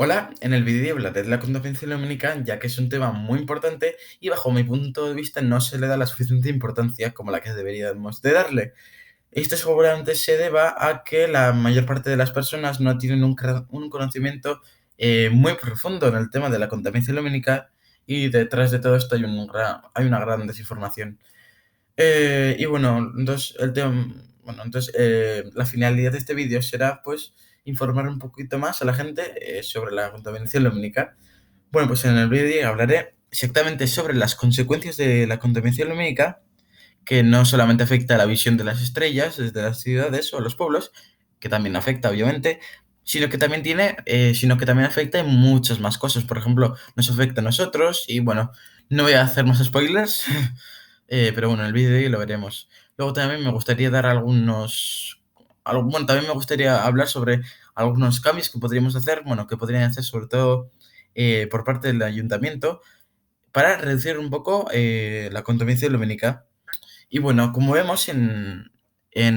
Hola, en el vídeo hablaré de la contaminación lumínica, ya que es un tema muy importante y bajo mi punto de vista no se le da la suficiente importancia como la que deberíamos de darle. Esto seguramente se deba a que la mayor parte de las personas no tienen un conocimiento muy profundo en el tema de la contaminación lumínica y detrás de todo esto hay una gran desinformación. Y bueno, la finalidad de este vídeo será pues informar un poquito más a la gente sobre la contaminación lumínica. Bueno, pues en el vídeo hablaré exactamente sobre las consecuencias de la contaminación lumínica, que no solamente afecta a la visión de las estrellas desde las ciudades o los pueblos, que también afecta obviamente, sino que también afecta en muchas más cosas. Por ejemplo, nos afecta a nosotros y bueno, no voy a hacer más spoilers, pero bueno, en el vídeo lo veremos. Luego también me gustaría dar bueno, también me gustaría hablar sobre algunos cambios que podríamos hacer, bueno, que podrían hacer sobre todo por parte del ayuntamiento para reducir un poco la contaminación lumínica. Y bueno, como vemos en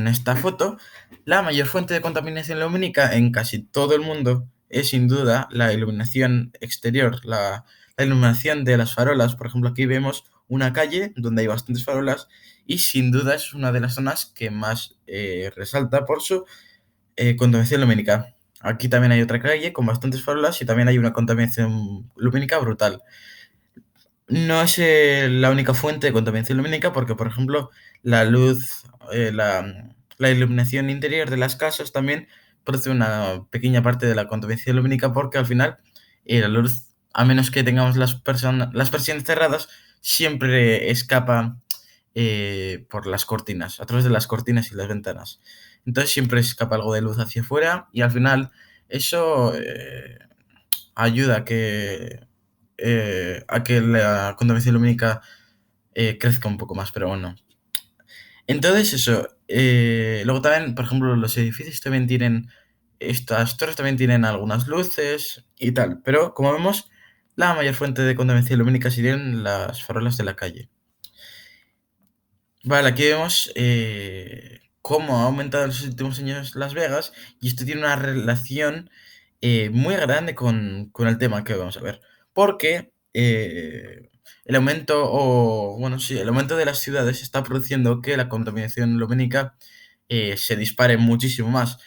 esta foto, la mayor fuente de contaminación lumínica en casi todo el mundo es sin duda la iluminación exterior, la iluminación de las farolas. Por ejemplo, aquí vemos una calle donde hay bastantes farolas y sin duda es una de las zonas que más resalta por su contaminación lumínica. Aquí también hay otra calle con bastantes farolas y también hay una contaminación lumínica brutal. No es la única fuente de contaminación lumínica porque, por ejemplo, la luz, la iluminación interior de las casas también produce una pequeña parte de la contaminación lumínica porque al final la luz, a menos que tengamos las persianas cerradas, siempre escapa por las cortinas, a través de las cortinas y las ventanas. Entonces siempre escapa algo de luz hacia afuera y al final eso ayuda a que la contaminación lumínica crezca un poco más, pero bueno. Entonces eso, luego también, por ejemplo, los edificios también tienen, estas torres también tienen algunas luces y tal, pero como vemos, la mayor fuente de contaminación lumínica serían las farolas de la calle. Vale, aquí vemos cómo ha aumentado en los últimos años Las Vegas y esto tiene una relación muy grande con el tema que vamos a ver. Porque el aumento, bueno, sí, el aumento de las ciudades está produciendo que la contaminación lumínica se dispare muchísimo más.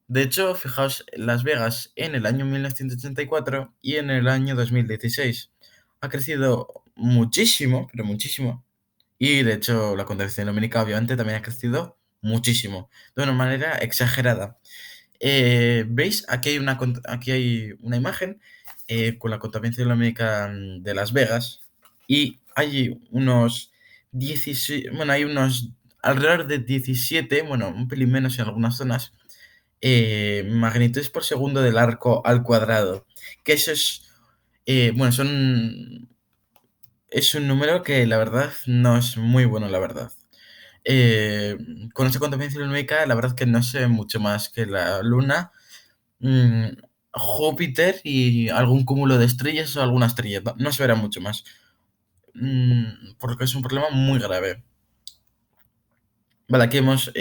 De hecho, fijaos, Las Vegas en el año 1984 y en el año 2016 ha crecido muchísimo, pero muchísimo, y de hecho, la contaminación lumínica obviamente también ha crecido muchísimo, de una manera exagerada. ¿Veis? Aquí hay una imagen con la contaminación lumínica de Las Vegas y hay unos 16, bueno, hay unos alrededor de 17, bueno, un pelín menos en algunas zonas, magnitudes por segundo del arco al cuadrado. Que eso es, bueno, es un número que la verdad no es muy bueno, la verdad. Eh, con esta contaminación lumínica, la verdad que no sé mucho más que la Luna, mm, Júpiter y algún cúmulo de estrellas o alguna estrella. No se verá mucho más. Porque es un problema muy grave. Vale, aquí vemos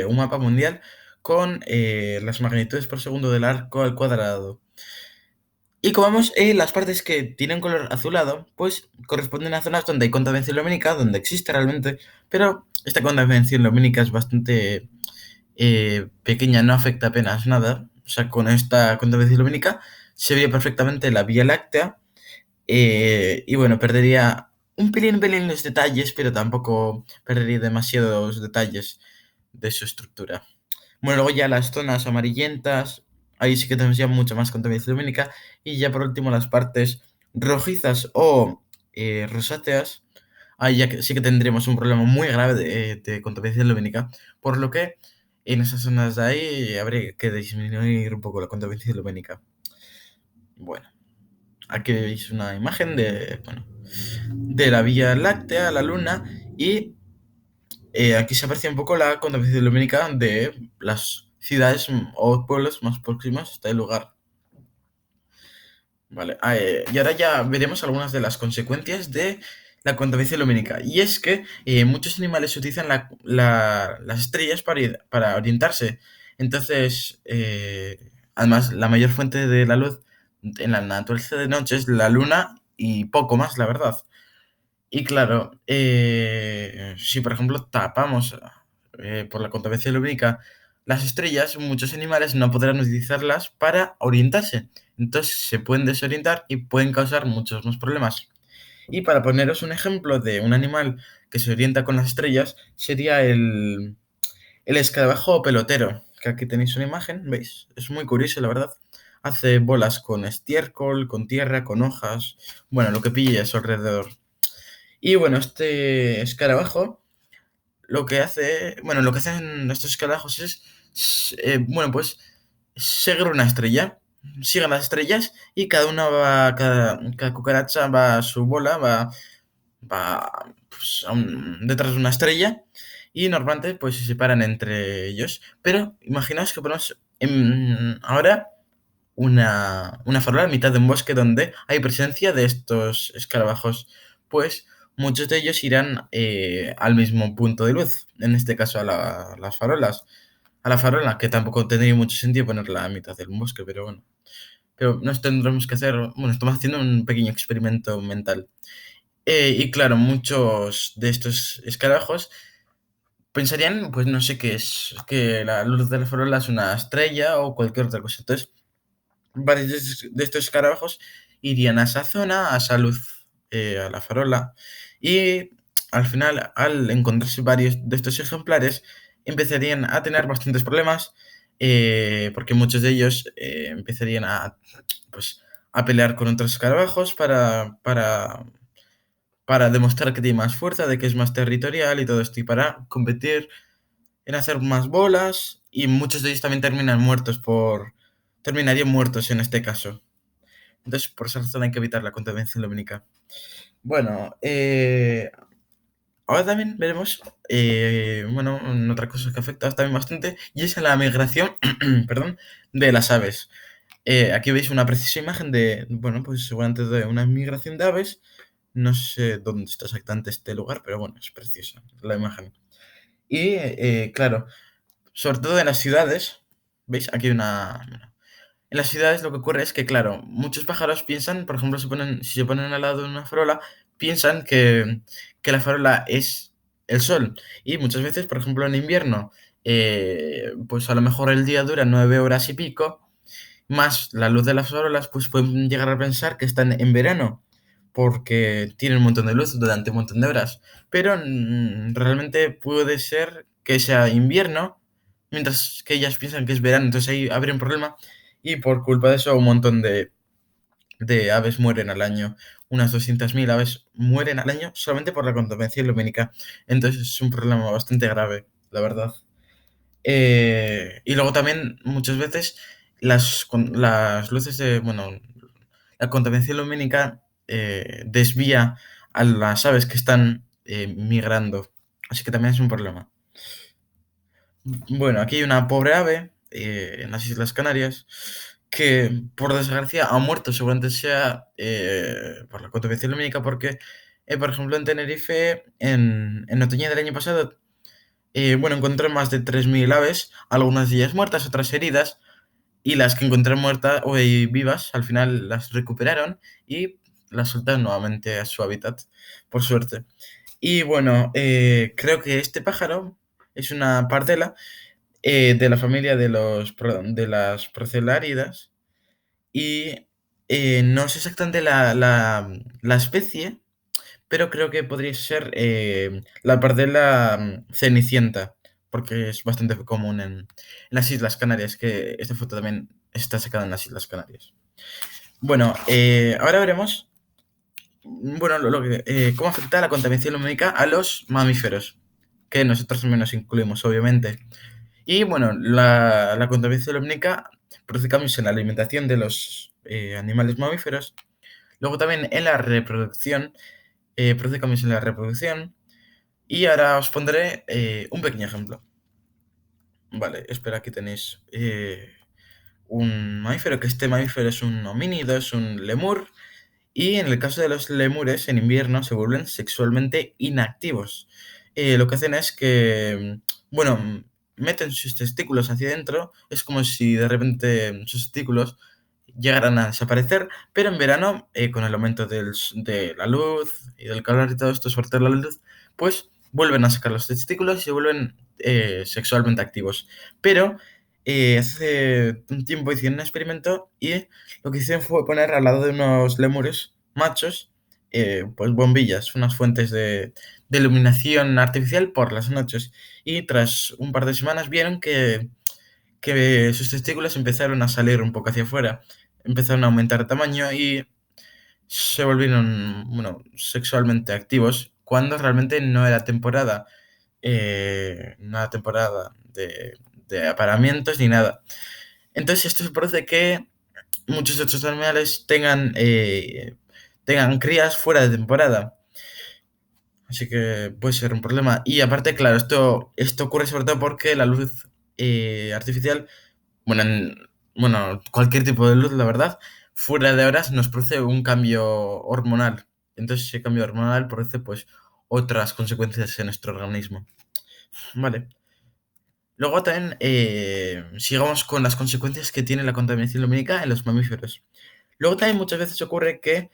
un mapa mundial con las magnitudes por segundo del arco al cuadrado. Y como vemos, las partes que tienen color azulado, pues corresponden a zonas donde hay contaminación lumínica, donde existe realmente, pero esta contaminación lumínica es bastante pequeña, no afecta apenas nada. O sea, con esta contaminación lumínica se vería perfectamente la Vía Láctea y bueno, perdería pelín los detalles, pero tampoco perdería demasiados detalles de su estructura. Bueno, luego ya las zonas amarillentas, ahí sí que tenemos ya mucha más contaminación lumínica. Y ya por último las partes rojizas o rosáceas, ahí ya que sí que tendríamos un problema muy grave de contaminación lumínica. Por lo que en esas zonas de ahí habría que disminuir un poco la contaminación lumínica. Bueno, aquí veis una imagen bueno, de la Vía Láctea, la Luna, y aquí se aprecia un poco la contaminación lumínica de las ciudades o pueblos más próximos a este lugar. Vale, y ahora ya veremos algunas de las consecuencias de la contaminación lumínica. Y es que muchos animales utilizan las estrellas para orientarse. Entonces, además, la mayor fuente de la luz en la naturaleza de noche es la luna y poco más, la verdad. Y claro, si por ejemplo tapamos por la contaminación lumínica las estrellas, muchos animales no podrán utilizarlas para orientarse. Entonces se pueden desorientar y pueden causar muchos más problemas. Y para poneros un ejemplo de un animal que se orienta con las estrellas, sería el escarabajo pelotero, que aquí tenéis una imagen, ¿veis? Es muy curioso, la verdad. Hace bolas con estiércol, con tierra, con hojas, bueno, lo que pille a su alrededor. Y bueno, este escarabajo lo que hacen estos escarabajos es, bueno, pues seguir una estrella. Siguen las estrellas y cada cucaracha va a su bola, va pues, detrás de una estrella y normalmente pues se separan entre ellos. Pero imaginaos que ponemos ahora una farola en mitad de un bosque donde hay presencia de estos escarabajos. Pues muchos de ellos irán al mismo punto de luz, en este caso las farolas. A la farola, que tampoco tendría mucho sentido ponerla a mitad del bosque, pero bueno. Pero nos tendremos que hacer, bueno, estamos haciendo un pequeño experimento mental. Y claro, muchos de estos escarabajos pensarían, pues no sé qué es, que la luz de la farola es una estrella o cualquier otra cosa. Entonces, varios de estos escarabajos irían a esa zona, a esa luz, a la farola, y al final, al encontrarse varios de estos ejemplares, empezarían a tener bastantes problemas, porque muchos de ellos empezarían pues, a pelear con otros escarabajos para demostrar que tiene más fuerza, de que es más territorial y todo esto, y para competir en hacer más bolas, y muchos de ellos también terminarían muertos en este caso. Entonces, por esa razón hay que evitar la contaminación lumínica. Bueno, ahora también veremos, bueno, en otra cosa que afecta también bastante, y es la migración, perdón, de las aves. Aquí veis una precisa imagen de, bueno, pues seguramente de una migración de aves. No sé dónde está exactamente este lugar, pero bueno, es preciosa la imagen. Y claro, sobre todo en las ciudades, ¿veis? Aquí hay una... En las ciudades lo que ocurre es que, claro, muchos pájaros piensan, por ejemplo, si se ponen al lado de una farola, piensan que la farola es el sol. Y muchas veces, por ejemplo, en invierno, pues a lo mejor el día dura 9 horas y pico, más la luz de las farolas, pues pueden llegar a pensar que están en verano, porque tienen un montón de luz durante un montón de horas. Pero realmente puede ser que sea invierno, mientras que ellas piensan que es verano, entonces ahí habría un problema y por culpa de eso un montón de aves mueren al año. Unas 200.000 aves mueren al año solamente por la contaminación lumínica. Entonces es un problema bastante grave, la verdad. Y luego también muchas veces las luces bueno, la contaminación lumínica desvía a las aves que están migrando. Así que también es un problema. Bueno, aquí hay una pobre ave en las Islas Canarias que, por desgracia, ha muerto, seguramente sea por la contaminación lumínica, porque, por ejemplo, en Tenerife, en otoño del año pasado, bueno, encontré más de 3.000 aves, algunas de ellas muertas, otras heridas, y las que encontré muertas o vivas, al final las recuperaron y las soltaron nuevamente a su hábitat, por suerte. Y bueno, creo que este pájaro es una pardela de la familia de las proceláridas y no sé exactamente la especie, pero creo que podría ser la pardela cenicienta, porque es bastante común en las Islas Canarias, que esta foto también está sacada en las Islas Canarias. Bueno, ahora veremos bueno, cómo afecta la contaminación lumínica a los mamíferos, que nosotros también nos incluimos, obviamente. Y bueno, la contaminación lumínica produce cambios en la alimentación de los animales mamíferos. Luego también en la reproducción, produce cambios en la reproducción. Y ahora os pondré un pequeño ejemplo. Vale, espera, aquí tenéis un mamífero, que este mamífero es un homínido, es un lemur. Y en el caso de los lemures, en invierno se vuelven sexualmente inactivos. Lo que hacen es que, meten sus testículos hacia adentro. Es como si de repente sus testículos llegarán a desaparecer, pero en verano, con el aumento de la luz y del calor y todo esto, sobre todo la luz, pues vuelven a sacar los testículos y se vuelven sexualmente activos. Pero hace un tiempo hicieron un experimento y lo que hicieron fue poner al lado de unos lémures machos, pues bombillas, unas fuentes de iluminación artificial por las noches. Y tras un par de semanas vieron que sus testículos empezaron a salir un poco hacia afuera, empezaron a aumentar de tamaño y se volvieron, bueno, sexualmente activos cuando realmente no era temporada de apareamientos ni nada. Entonces esto produce que muchos de estos animales tengan crías fuera de temporada. Así que puede ser un problema. Y aparte, claro, esto ocurre sobre todo porque la luz artificial, bueno, bueno, cualquier tipo de luz, la verdad, fuera de horas nos produce un cambio hormonal. Entonces ese cambio hormonal produce pues otras consecuencias en nuestro organismo. Vale. Luego también sigamos con las consecuencias que tiene la contaminación lumínica en los mamíferos. Luego también muchas veces ocurre que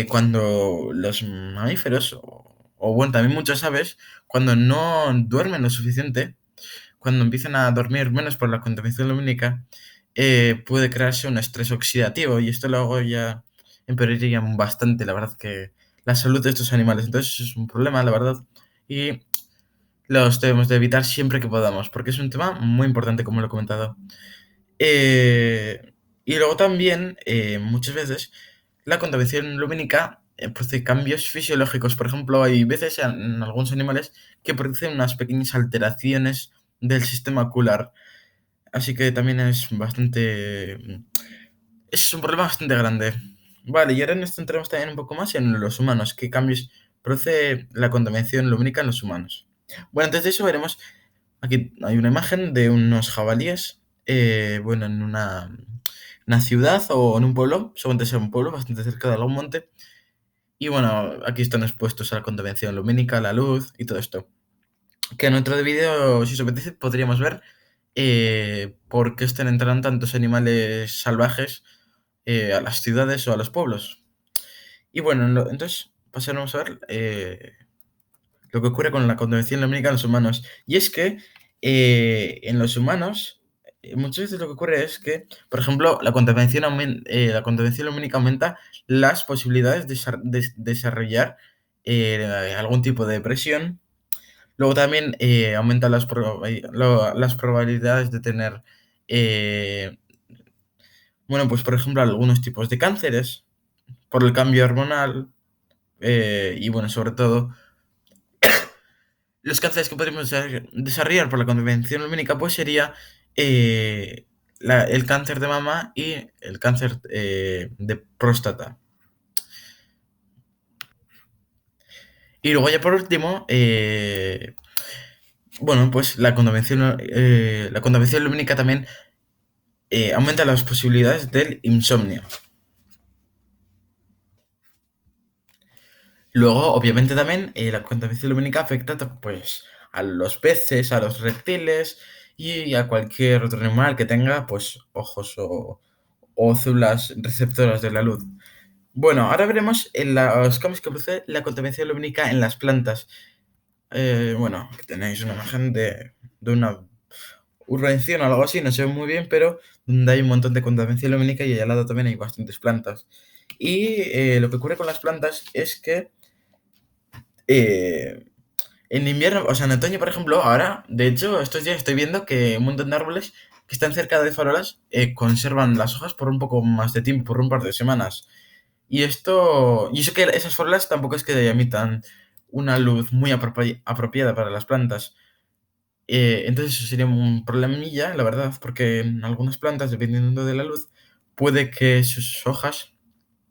cuando los mamíferos, o bueno, también muchas aves, cuando no duermen lo suficiente, cuando empiezan a dormir menos por la contaminación lumínica, puede crearse un estrés oxidativo y esto luego ya empeoraría bastante, la verdad, que la salud de estos animales. Entonces es un problema, la verdad, y los debemos de evitar siempre que podamos, porque es un tema muy importante, como lo he comentado. Y luego también, muchas veces, la contaminación lumínica produce cambios fisiológicos. Por ejemplo, hay veces en algunos animales que producen unas pequeñas alteraciones del sistema ocular. Así que también es bastante... Es un problema bastante grande. Vale, y ahora nos centramos también un poco más en los humanos. ¿Qué cambios produce la contaminación lumínica en los humanos? Bueno, antes de eso veremos, aquí hay una imagen de unos jabalíes, bueno, en una ciudad o en un pueblo, según sea un pueblo bastante cerca de algún monte. Y bueno, aquí están expuestos a la contaminación lumínica, la luz y todo esto. Que en otro vídeo, si os apetece, podríamos ver por qué están entrando tantos animales salvajes a las ciudades o a los pueblos. Y bueno, entonces pasaremos a ver lo que ocurre con la contaminación lumínica en los humanos. Y es que en los humanos, muchas veces lo que ocurre es que, por ejemplo, la contaminación lumínica aumenta las posibilidades de desarrollar algún tipo de depresión. Luego también aumenta las probabilidades de tener, eh, bueno, pues por ejemplo, algunos tipos de cánceres por el cambio hormonal y bueno, sobre todo los cánceres que podríamos desarrollar por la contaminación lumínica, pues sería el cáncer de mama y el cáncer de próstata. Y luego ya por último, bueno, pues la contaminación lumínica también aumenta las posibilidades del insomnio. Luego, obviamente, también la contaminación lumínica afecta pues, a los peces, a los reptiles y a cualquier otro animal que tenga pues, ojos o células receptoras de la luz. Bueno, ahora veremos en los cambios que produce la contaminación lumínica en las plantas. Bueno, aquí tenéis una imagen de una urbanización o algo así, no se ve muy bien, pero donde hay un montón de contaminación lumínica y al lado también hay bastantes plantas. Y lo que ocurre con las plantas es que eh, en invierno, o sea, en otoño, por ejemplo, ahora, de hecho, estos días estoy viendo que un montón de árboles que están cerca de farolas conservan las hojas por un poco más de tiempo, por un par de semanas. Y eso que esas farolas tampoco es que emitan una luz muy apropiada para las plantas. Entonces eso sería un problemilla, la verdad, porque en algunas plantas, dependiendo de la luz, puede que sus hojas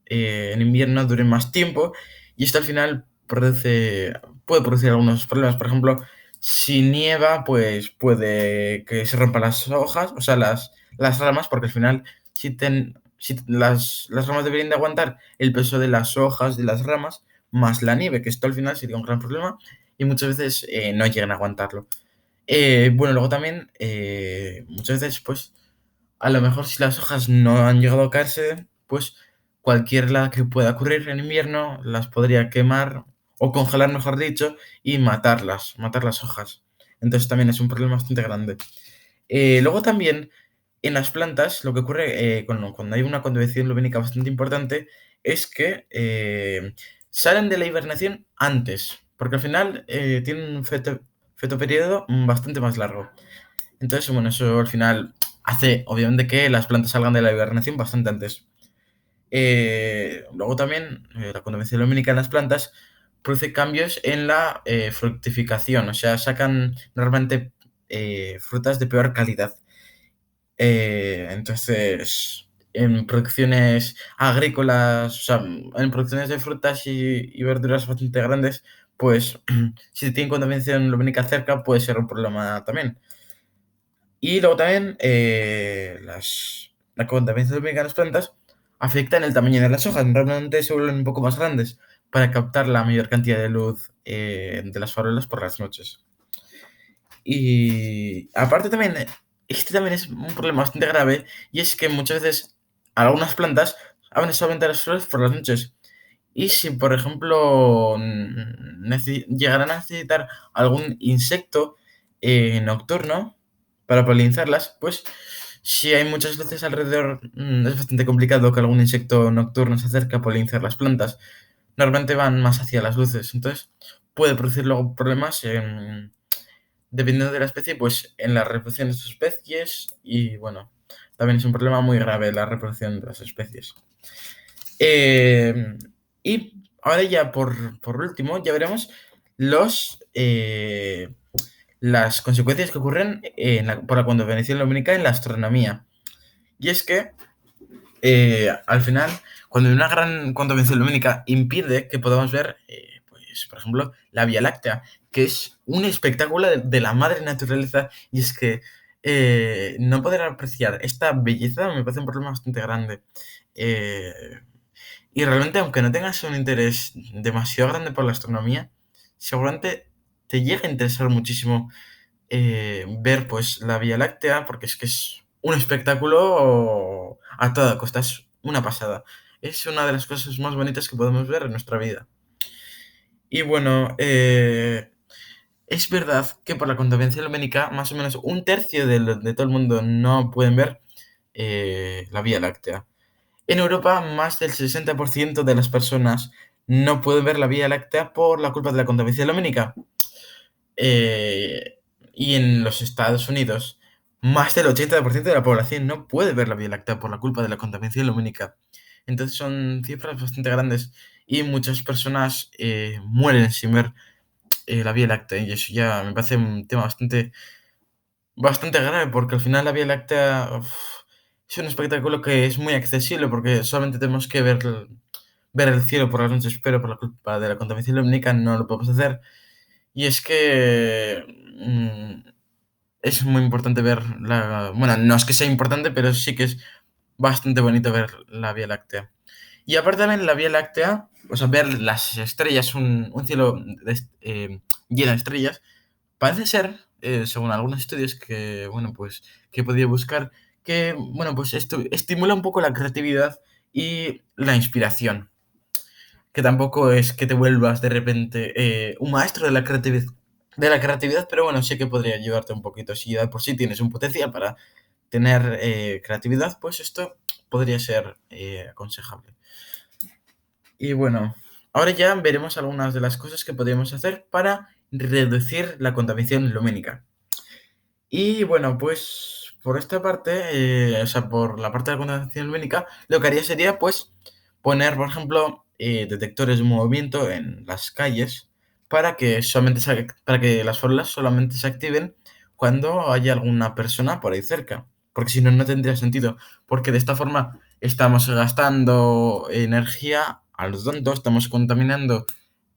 en invierno duren más tiempo y esto al final puede producir algunos problemas. Por ejemplo, si nieva, pues puede que se rompan las hojas, o sea, las ramas, porque al final si las ramas deberían de aguantar el peso de las hojas, de las ramas, más la nieve, que esto al final sería un gran problema y muchas veces no llegan a aguantarlo. Bueno, luego también muchas veces, pues, a lo mejor si las hojas no han llegado a caerse, pues cualquier helada que pueda ocurrir en invierno las podría quemar o congelar, mejor dicho, y matar las hojas. Entonces también es un problema bastante grande. Luego también en las plantas lo que ocurre cuando hay una convección lumínica bastante importante es que salen de la hibernación antes, porque al final tienen un fetoperiodo bastante más largo. Entonces, bueno, eso al final hace obviamente que las plantas salgan de la hibernación bastante antes. Luego también la contaminación lumínica en las plantas produce cambios en la fructificación, o sea, sacan normalmente frutas de peor calidad. Entonces, en producciones agrícolas, o sea, en producciones de frutas y verduras bastante grandes, pues si tienen contaminación lumínica cerca puede ser un problema también. Y luego también la contaminación lumínica en las plantas afecta en el tamaño de las hojas. Normalmente se vuelven un poco más grandes para captar la mayor cantidad de luz de las farolas por las noches. Y aparte también, este también es un problema bastante grave, y es que muchas veces algunas plantas abren solamente las flores por las noches. Y si, por ejemplo, llegarán a necesitar algún insecto nocturno para polinizarlas, pues si hay muchas luces alrededor, es bastante complicado que algún insecto nocturno se acerque a polinizar las plantas. Normalmente van más hacia las luces, entonces puede producir luego problemas dependiendo de la especie, pues en la reproducción de sus especies y bueno, también es un problema muy grave la reproducción de las especies. Eh, y ahora ya por último, ya veremos las consecuencias que ocurren por la contaminación lumínica en la astronomía. Y es que al final, cuando hay una gran contaminación lumínica impide que podamos ver, pues, por ejemplo, la Vía Láctea, que es un espectáculo de la madre naturaleza, y es que no poder apreciar esta belleza me parece un problema bastante grande. Eh, y realmente, aunque no tengas un interés demasiado grande por la astronomía, seguramente te llega a interesar muchísimo ver pues la Vía Láctea, porque es que es un espectáculo a toda costa, es una pasada. Es una de las cosas más bonitas que podemos ver en nuestra vida. Y bueno, es verdad que por la contaminación lumínica, más o menos un tercio de todo el mundo no pueden ver la Vía Láctea. En Europa, más del 60% de las personas no pueden ver la Vía Láctea por la culpa de la contaminación lumínica. Eh, y en los Estados Unidos, más del 80% de la población no puede ver la Vía Láctea por la culpa de la contaminación lumínica. Entonces son cifras bastante grandes y muchas personas mueren sin ver la Vía Láctea. Y eso ya me parece un tema bastante grave, porque al final la Vía Láctea es un espectáculo que es muy accesible, porque solamente tenemos que ver el cielo por las noches, pero por la culpa de la contaminación lumínica no lo podemos hacer. Y es que es muy importante ver la... Bueno, no es que sea importante, pero sí que es bastante bonito ver la Vía Láctea. Y aparte también la Vía Láctea, o sea, ver las estrellas, un cielo lleno de estrellas, parece ser, según algunos estudios que, bueno, pues, que he podido buscar, que, bueno, pues esto estimula un poco la creatividad y la inspiración. Que tampoco es que te vuelvas de repente un maestro de la creatividad, pero bueno, sí que podría ayudarte un poquito. Si ya de por sí tienes un potencial para tener creatividad, pues esto podría ser aconsejable. Y bueno, ahora ya veremos algunas de las cosas que podríamos hacer para reducir la contaminación lumínica. Y bueno, pues por esta parte, o sea, por la parte de la contaminación lumínica, lo que haría sería pues poner, por ejemplo, detectores de movimiento en las calles para que las farolas solamente se activen cuando haya alguna persona por ahí cerca. Porque si no, no tendría sentido. Porque de esta forma estamos gastando energía a los tontos, estamos contaminando,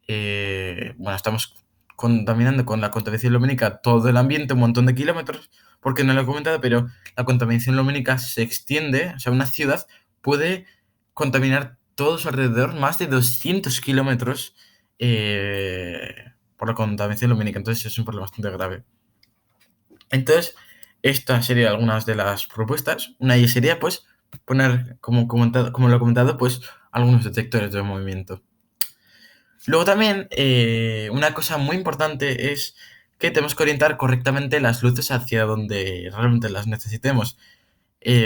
bueno, estamos contaminando con la contaminación lumínica todo el ambiente, un montón de kilómetros, porque no lo he comentado, pero la contaminación lumínica se extiende, o sea, una ciudad puede contaminar todo su alrededor más de 200 kilómetros por la contaminación lumínica, entonces es un problema bastante grave. Entonces, Estas serían algunas de las propuestas. Una de ellas sería, pues, poner, como lo he comentado, pues, algunos detectores de movimiento. Luego también, una cosa muy importante es que tenemos que orientar correctamente las luces hacia donde realmente las necesitemos.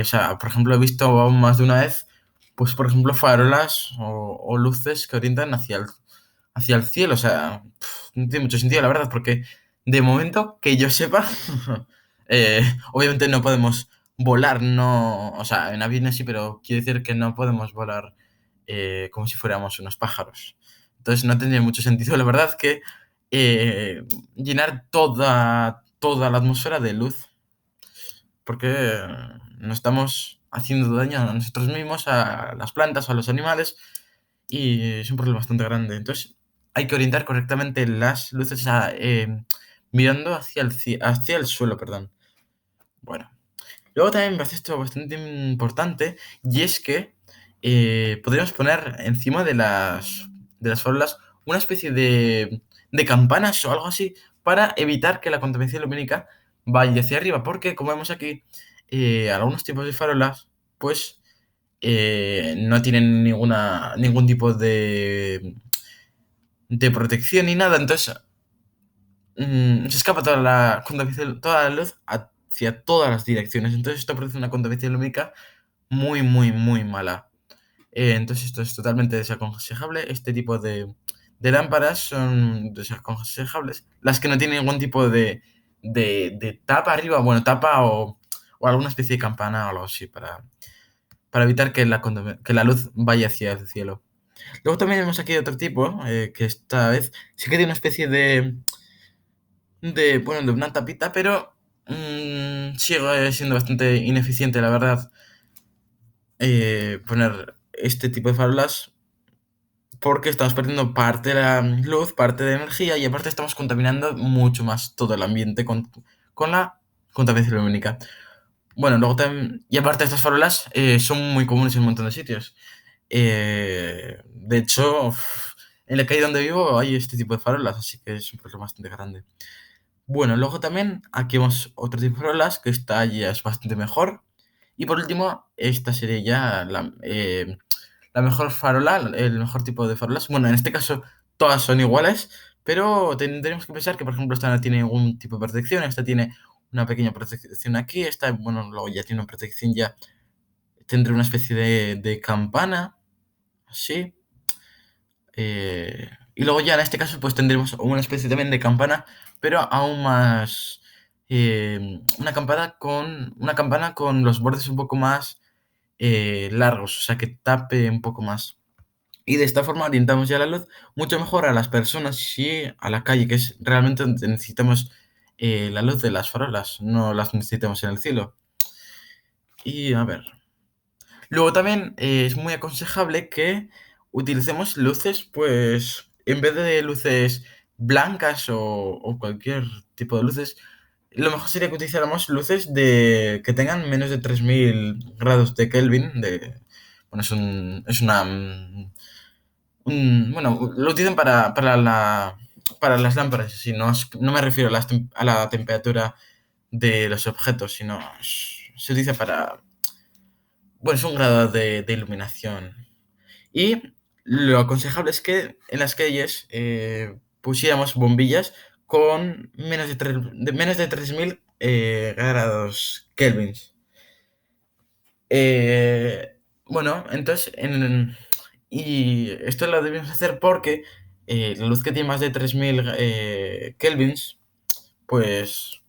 O sea, por ejemplo, he visto más de una vez, pues, por ejemplo, farolas o luces que orientan hacia el cielo. O sea, no tiene mucho sentido, la verdad, porque de momento, que yo sepa, obviamente no podemos volar, no, o sea, en aviones sí, pero quiero decir que no podemos volar como si fuéramos unos pájaros. Entonces no tendría mucho sentido, la verdad, que eh, llenar toda la atmósfera de luz, porque nos estamos haciendo daño a nosotros mismos, a las plantas, a los animales, y es un problema bastante grande. Entonces, hay que orientar correctamente las luces mirando hacia el suelo, perdón. Bueno, luego también me parece esto bastante importante, y es que podríamos poner encima de las farolas una especie de campanas o algo así para evitar que la contaminación lumínica vaya hacia arriba, porque como vemos aquí, algunos tipos de farolas, pues no tienen ningún tipo de protección ni nada, entonces se escapa toda la contaminación, toda la luz hacia todas las direcciones, entonces esto produce una contaminación lumínica muy, muy, muy mala. Entonces esto es totalmente desaconsejable, este tipo de lámparas son desaconsejables, las que no tienen ningún tipo de tapa arriba, bueno, tapa o alguna especie de campana o algo así para evitar que la luz vaya hacia el cielo. Luego también vemos aquí otro tipo, que esta vez sí que tiene una especie bueno, de una tapita, pero sigue siendo bastante ineficiente, la verdad, poner este tipo de farolas porque estamos perdiendo parte de la luz, parte de la energía y aparte estamos contaminando mucho más todo el ambiente con la contaminación lumínica. Bueno, luego también, y aparte estas farolas son muy comunes en un montón de sitios. De hecho, en la calle donde vivo hay este tipo de farolas, así que es un problema bastante grande. Bueno, luego también aquí vemos otro tipo de farolas, que esta ya es bastante mejor. Y por último, esta sería ya la mejor farola, el mejor tipo de farolas. Bueno, en este caso todas son iguales, pero tendríamos que pensar que, por ejemplo, esta no tiene ningún tipo de protección, esta tiene una pequeña protección aquí, esta, bueno, luego ya tiene una protección, ya tendrá una especie de campana, así. Y luego ya en este caso pues tendremos una especie también de campana, pero aún más... una campana con los bordes un poco más largos, o sea que tape un poco más. Y de esta forma orientamos ya la luz mucho mejor a las personas y a la calle, que es realmente donde necesitamos la luz de las farolas, no las necesitamos en el cielo. Y a ver. Luego también es muy aconsejable que utilicemos luces, pues en vez de luces blancas o cualquier tipo de luces, lo mejor sería que utilizáramos luces que tengan menos de 3000 grados de Kelvin. Bueno, bueno, lo utilizan para las lámparas, si no, no me refiero a la temperatura de los objetos, sino se utiliza bueno, es un grado de iluminación. Y lo aconsejable es que en las calles pusiéramos bombillas con menos de 3000 grados kelvins. Bueno, entonces, y esto lo debemos hacer porque la luz que tiene más de 3000 kelvins, pues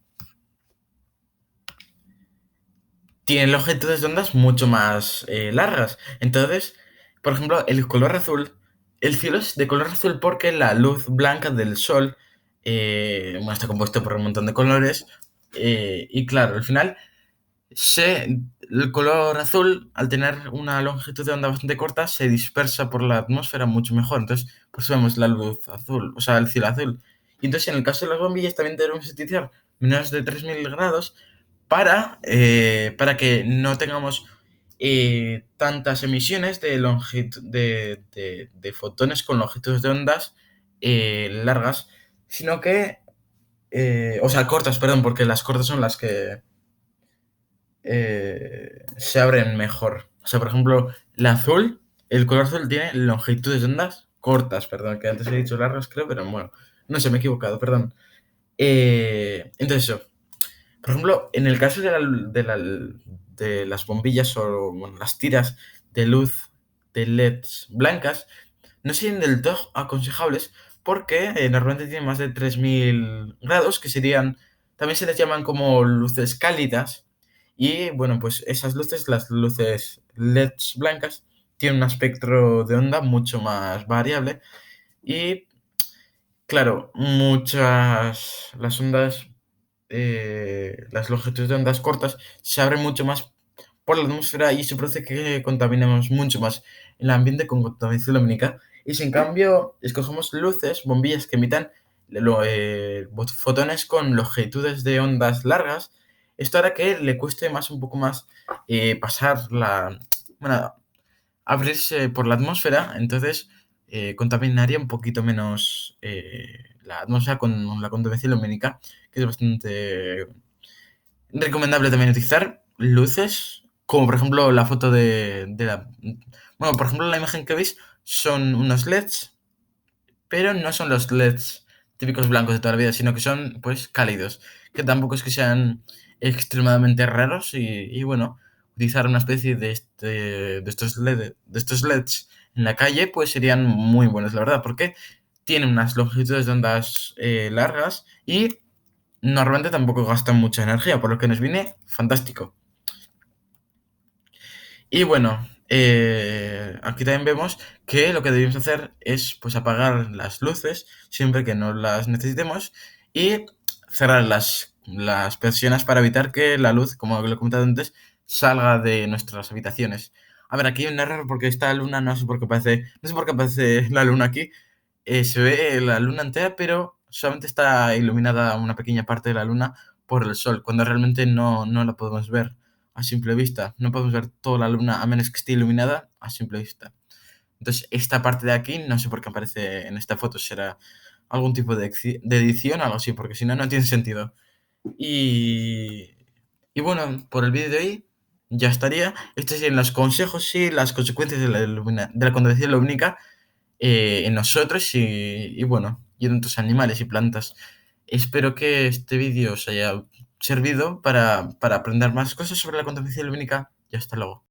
tiene longitudes de ondas mucho más largas. Entonces, por ejemplo, el cielo es de color azul porque la luz blanca del sol, bueno, está compuesto por un montón de colores, y claro, al final el color azul, al tener una longitud de onda bastante corta, se dispersa por la atmósfera mucho mejor. Entonces, pues vemos la luz azul, o sea, el cielo azul. Y entonces, en el caso de las bombillas, también debemos utilizar menos de 3000 grados para que no tengamos tantas emisiones de fotones con longitudes de ondas largas, sino que, o sea, cortas, perdón, porque las cortas son las que se abren mejor. O sea, por ejemplo, el color azul tiene longitudes de ondas cortas, perdón, que antes he dicho largas, creo, pero bueno, no sé, me he equivocado, perdón. Entonces, eso. Por ejemplo, en el caso de las bombillas o bueno, las tiras de luz de LEDs blancas, no serían del todo aconsejables porque normalmente tienen más de 3000 grados, que serían, también se les llaman como luces cálidas. Y bueno, pues esas luces, las luces LEDs blancas, tienen un espectro de onda mucho más variable. Y claro, las ondas, las longitudes de ondas cortas se abren mucho más por la atmósfera y eso produce que contaminemos mucho más el ambiente con contaminación lumínica. Y si en cambio escogemos luces, bombillas que emitan fotones con longitudes de ondas largas, esto hará que le cueste un poco más pasar bueno, abrirse por la atmósfera, entonces contaminaría un poquito menos la atmósfera con la contaminación lumínica, que es bastante recomendable también utilizar luces, como por ejemplo la foto Bueno, por ejemplo la imagen que veis son unos LEDs, pero no son los LEDs típicos blancos de toda la vida, sino que son pues cálidos, que tampoco es que sean extremadamente raros y bueno, utilizar una especie de estos LEDs en la calle pues serían muy buenos, la verdad, porque tienen unas longitudes de ondas largas y normalmente tampoco gastan mucha energía, por lo que nos viene fantástico. Y bueno, aquí también vemos que lo que debemos hacer es pues apagar las luces siempre que no las necesitemos y cerrar las persianas para evitar que la luz, como lo he comentado antes, salga de nuestras habitaciones. A ver, aquí hay un error porque esta luna no sé por qué aparece la luna aquí. Se ve la luna entera, pero solamente está iluminada una pequeña parte de la luna por el sol, cuando realmente no la podemos ver a simple vista. No podemos ver toda la luna a menos que esté iluminada a simple vista. Entonces, esta parte de aquí, no sé por qué aparece en esta foto, será algún tipo de edición o algo así, porque si no, no tiene sentido. Y, y bueno, por el vídeo de hoy ya estaría. Estos serían los consejos y las consecuencias de la contaminación lumínica en nosotros bueno, y en otros animales y plantas. Espero que este vídeo os haya servido para aprender más cosas sobre la contaminación lumínica y hasta luego.